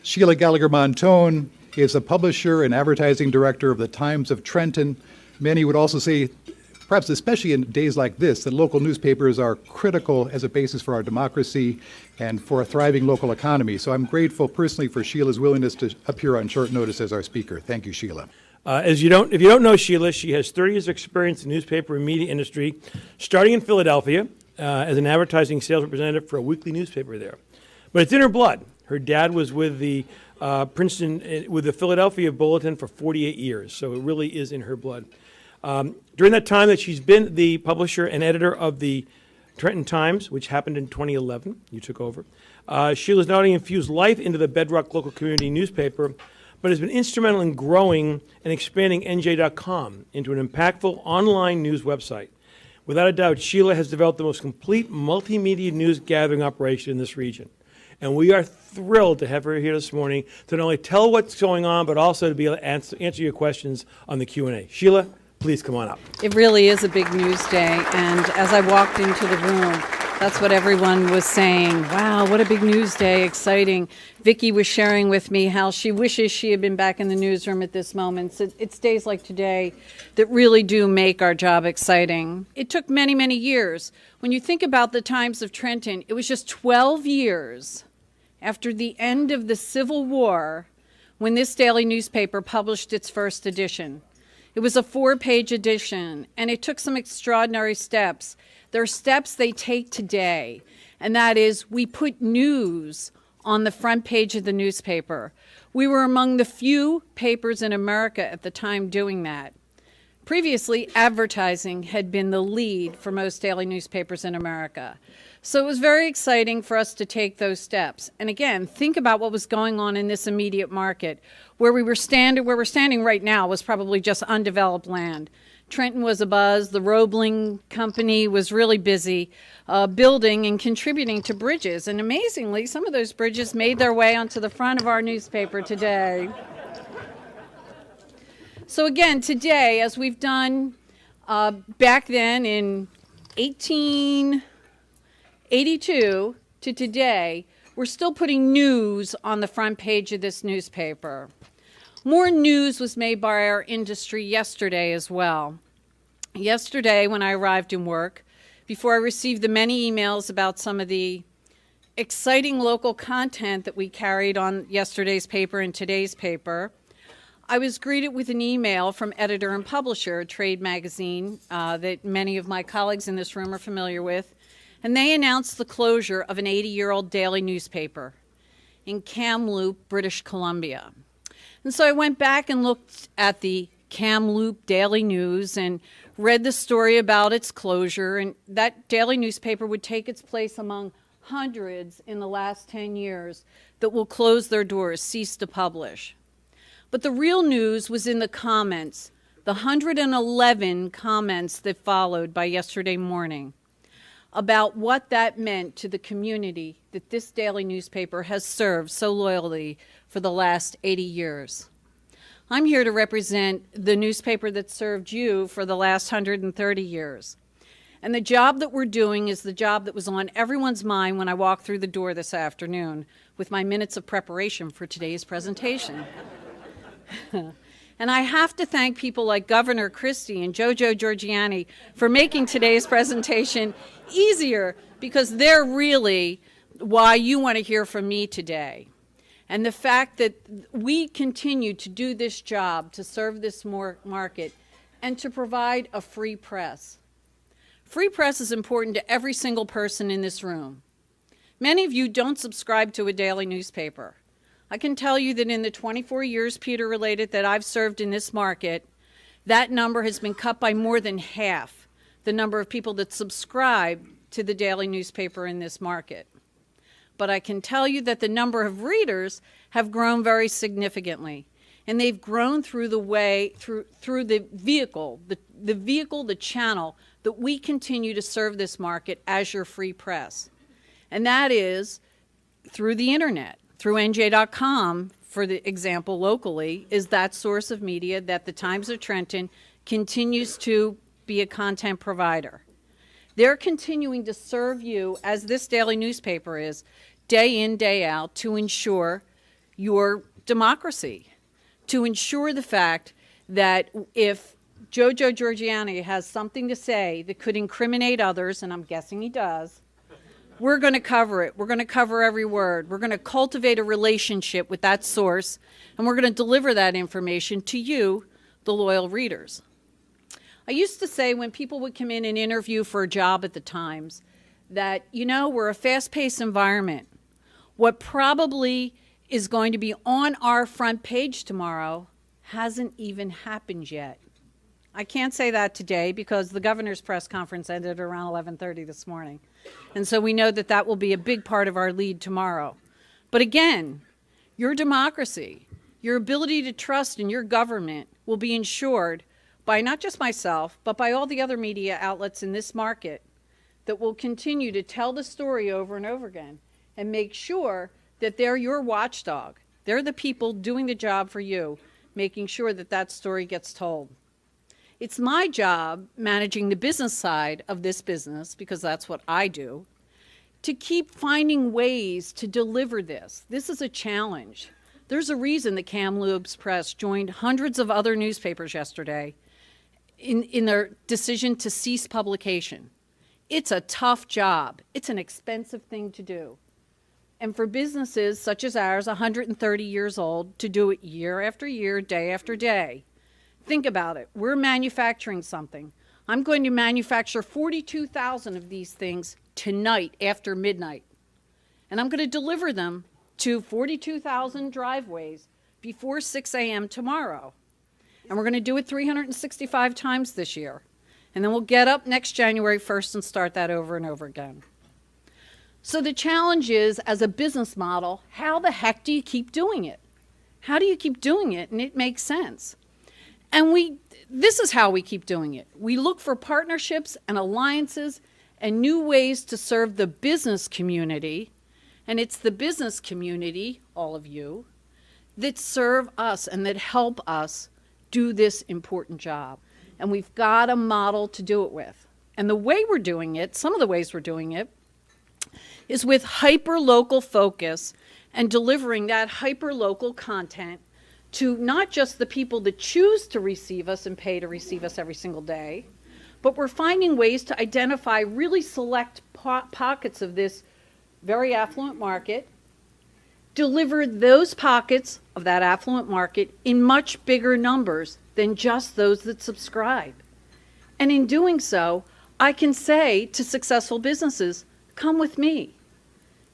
Sheila Gallagher-Montone is the publisher and advertising director of the Times of Trenton. Many would also say, perhaps especially in days like this, that local newspapers are critical as a basis for our democracy and for a thriving local economy. So I'm grateful personally for Sheila's willingness to appear on short notice as our speaker. Thank you, Sheila. If you don't know Sheila, she has 30 years of experience in the newspaper and media industry, starting in Philadelphia as an advertising sales representative for a weekly newspaper there. But it's in her blood. Her dad was with the Princeton, with the Philadelphia Bulletin for 48 years, so it really is in her blood. During that time that she's been the publisher and editor of the Trenton Times, which happened in 2011, you took over, Sheila's not only infused life into the bedrock local community newspaper, but has been instrumental in growing and expanding NJ.com into an impactful online news website. Without a doubt, Sheila has developed the most complete multimedia news gathering operation in this region. And we are thrilled to have her here this morning to not only tell what's going on, but also to be able to answer your questions on the Q&A. Sheila, please come on up. It really is a big news day, and as I walked into the room, that's what everyone was saying. Wow, what a big news day, exciting. Vicki was sharing with me how she wishes she had been back in the newsroom at this moment. So it's days like today that really do make our job exciting. It took many, many years. When you think about the Times of Trenton, it was just 12 years after the end of the Civil War when this daily newspaper published its first edition. It was a 4-page edition, and it took some extraordinary steps. There are steps they take today, and that is we put news on the front page of the newspaper. We were among the few papers in America at the time doing that. Previously, advertising had been the lead for most daily newspapers in America. So it was very exciting for us to take those steps. And again, think about what was going on in this immediate market. Where we're standing right now was probably just undeveloped land. Trenton was abuzz. The Roebling Company was really busy building and contributing to bridges. And amazingly, some of those bridges made their way onto the front of our newspaper today. So again, today, as we've done back then in 1882 to today, we're still putting news on the front page of this newspaper. More news was made by our industry yesterday as well. Yesterday, when I arrived in work, before I received the many emails about some of the exciting local content that we carried on yesterday's paper and today's paper, I was greeted with an email from editor and publisher, a trade magazine that many of my colleagues in this room are familiar with, and they announced the closure of an 80-year-old daily newspaper in Kamloops, British Columbia. And so I went back and looked at the Kamloops Daily News and read the story about its closure, and that daily newspaper would take its place among hundreds in the last 10 years that will close their doors, cease to publish. But the real news was in the comments, the 111 comments that followed by yesterday morning about what that meant to the community that this daily newspaper has served so loyally for the last 80 years. I'm here to represent the newspaper that served you for the last 130 years. And the job that we're doing is the job that was on everyone's mind when I walked through the door this afternoon with my minutes of preparation for today's presentation. And I have to thank people like Governor Christie and Jojo Giorgiani for making today's presentation easier, because they're really why you want to hear from me today. And the fact that we continue to do this job to serve this market and to provide a free press. Free press is important to every single person in this room. Many of you don't subscribe to a daily newspaper. I can tell you that in the 24 years, Peter related, that I've served in this market, that number has been cut by more than half, the number of people that subscribe to the daily newspaper in this market. But I can tell you that the number of readers have grown very significantly. And they've grown through the vehicle, the channel that we continue to serve this market as your free press. And that is through the internet. Through NJ.com, for the example locally, is that source of media that the Times of Trenton continues to be a content provider. They're continuing to serve you, as this daily newspaper is, day in, day out, to ensure your democracy, to ensure the fact that if Jojo Giorgiani has something to say that could incriminate others, and I'm guessing he does, we're going to cover it. We're going to cover every word. We're going to cultivate a relationship with that source, and we're going to deliver that information to you, the loyal readers. I used to say when people would come in and interview for a job at the Times that, we're a fast-paced environment. What probably is going to be on our front page tomorrow hasn't even happened yet. I can't say that today because the governor's press conference ended around 11:30 this morning. And so we know that that will be a big part of our lead tomorrow. But again, your democracy, your ability to trust in your government will be ensured by not just myself, but by all the other media outlets in this market that will continue to tell the story over and over again and make sure that they're your watchdog. They're the people doing the job for you, making sure that that story gets told. It's my job, managing the business side of this business, because that's what I do, to keep finding ways to deliver this. This is a challenge. There's a reason the Kamloops Press joined hundreds of other newspapers yesterday in their decision to cease publication. It's a tough job. It's an expensive thing to do. And for businesses such as ours, 130 years old, to do it year after year, day after day. Think about it. We're manufacturing something. I'm going to manufacture 42,000 of these things tonight after midnight. And I'm going to deliver them to 42,000 driveways before 6 a.m. tomorrow. And we're going to do it 365 times this year. And then we'll get up next January 1st and start that over and over again. So the challenge is, as a business model, how the heck do you keep doing it? How do you keep doing it and it makes sense? And this is how we keep doing it. We look for partnerships and alliances and new ways to serve the business community. And it's the business community, all of you, that serve us and that help us do this important job. And we've got a model to do it with. And the way we're doing it, some of the ways we're doing it, is with hyper-local focus and delivering that hyper-local content to not just the people that choose to receive us and pay to receive us every single day, but we're finding ways to identify really select pockets of this very affluent market, deliver those pockets of that affluent market in much bigger numbers than just those that subscribe. And in doing so, I can say to successful businesses, come with me.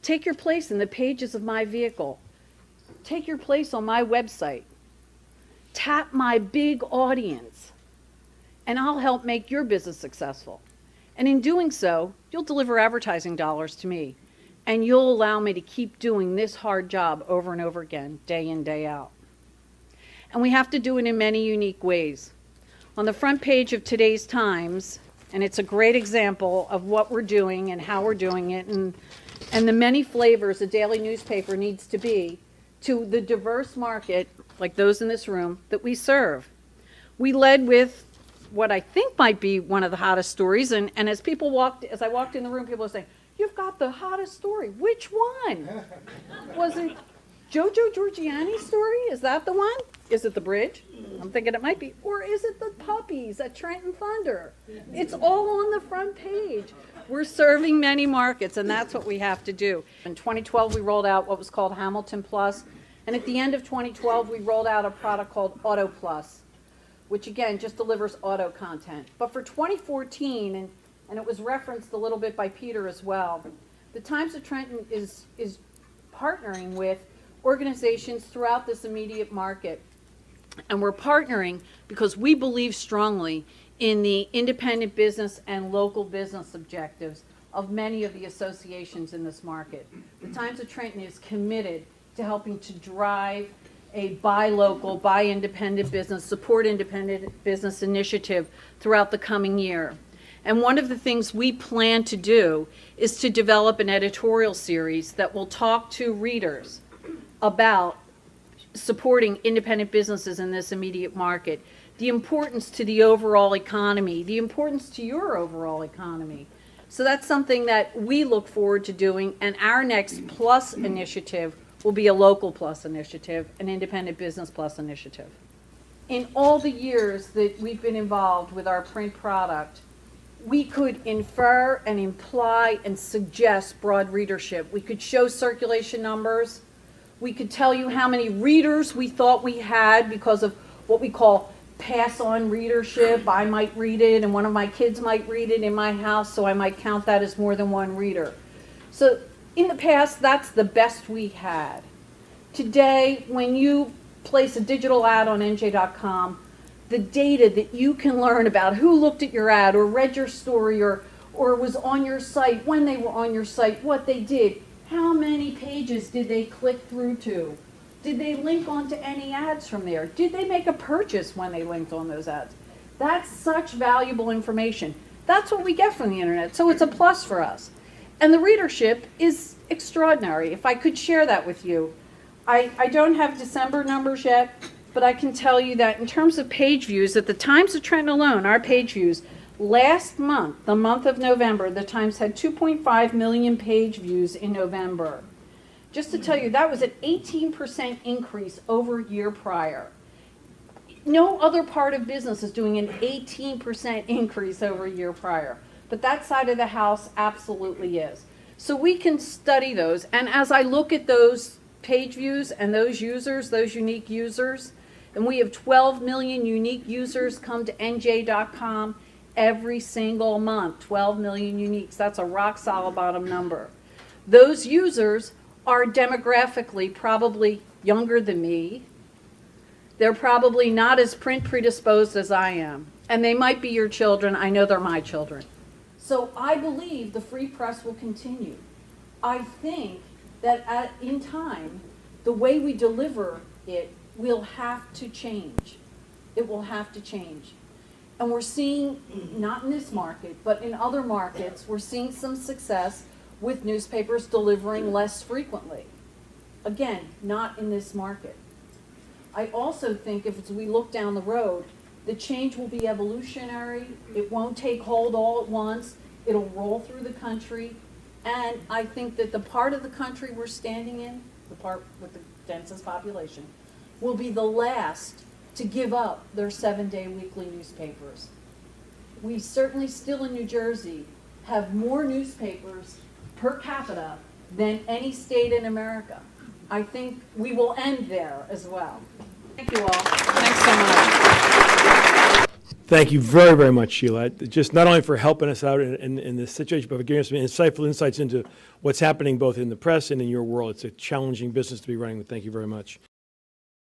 Take your place in the pages of my vehicle. Take your place on my website. Tap my big audience, and I'll help make your business successful. And in doing so, you'll deliver advertising dollars to me, and you'll allow me to keep doing this hard job over and over again, day in, day out. And we have to do it in many unique ways. On the front page of today's Times, and it's a great example of what we're doing and how we're doing it, and the many flavors a daily newspaper needs to be to the diverse market, like those in this room, that we serve. We led with what I think might be one of the hottest stories, and as I walked in the room, people were saying, "You've got the hottest story." Which one? Was it Jojo Giorgiani's story? Is that the one? Is it the bridge? I'm thinking it might be. Or is it the puppies at Trenton Thunder? It's all on the front page. We're serving many markets, and that's what we have to do. In 2012, we rolled out what was called Hamilton Plus, and at the end of 2012, we rolled out a product called Auto Plus, which again just delivers auto content. But for 2014, and it was referenced a little bit by Peter as well, the Times of Trenton is partnering with organizations throughout this immediate market. And we're partnering because we believe strongly in the independent business and local business objectives of many of the associations in this market. The Times of Trenton is committed to helping to drive a buy local, buy independent business, support independent business initiative throughout the coming year. And one of the things we plan to do is to develop an editorial series that will talk to readers about supporting independent businesses in this immediate market, the importance to the overall economy, the importance to your overall economy. So that's something that we look forward to doing, and our next Plus initiative will be a Local Plus initiative, an Independent Business Plus initiative. In all the years that we've been involved with our print product, we could infer and imply and suggest broad readership. We could show circulation numbers. We could tell you how many readers we thought we had because of what we call pass-on readership. I might read it and one of my kids might read it in my house, so I might count that as more than one reader. So in the past, that's the best we had. Today, when you place a digital ad on NJ.com, the data that you can learn about who looked at your ad or read your story or was on your site, when they were on your site, what they did, how many pages did they click through to? Did they link onto any ads from there? Did they make a purchase when they linked on those ads? That's such valuable information. That's what we get from the internet, so it's a plus for us. And the readership is extraordinary. If I could share that with you, I don't have December numbers yet, but I can tell you that in terms of page views, at the Times of Trenton alone, our page views, last month, the month of November, the Times had 2.5 million page views in November. Just to tell you, that was an 18% increase over year prior. No other part of business is doing an 18% increase over a year prior, but that side of the house absolutely is. So we can study those, and as I look at those page views and those users, those unique users, and we have 12 million unique users come to NJ.com every single month, 12 million uniques. That's a rock solid bottom number. Those users are demographically probably younger than me. They're probably not as print predisposed as I am. And they might be your children. I know they're my children. So I believe the free press will continue. I think that in time, the way we deliver it will have to change. It will have to change. And we're seeing, not in this market, but in other markets, we're seeing some success with newspapers delivering less frequently. Again, not in this market. I also think as we look down the road, the change will be evolutionary. It won't take hold all at once. It'll roll through the country. And I think that the part of the country we're standing in, the part with the densest population, will be the last to give up their 7-day weekly newspapers. We certainly still in New Jersey have more newspapers per capita than any state in America. I think we will end there as well. Thank you all. Thanks so much. Thank you very, very much, Sheila. Just not only for helping us out in this situation, but for giving us some insightful insights into what's happening both in the press and in your world. It's a challenging business to be running, but thank you very much.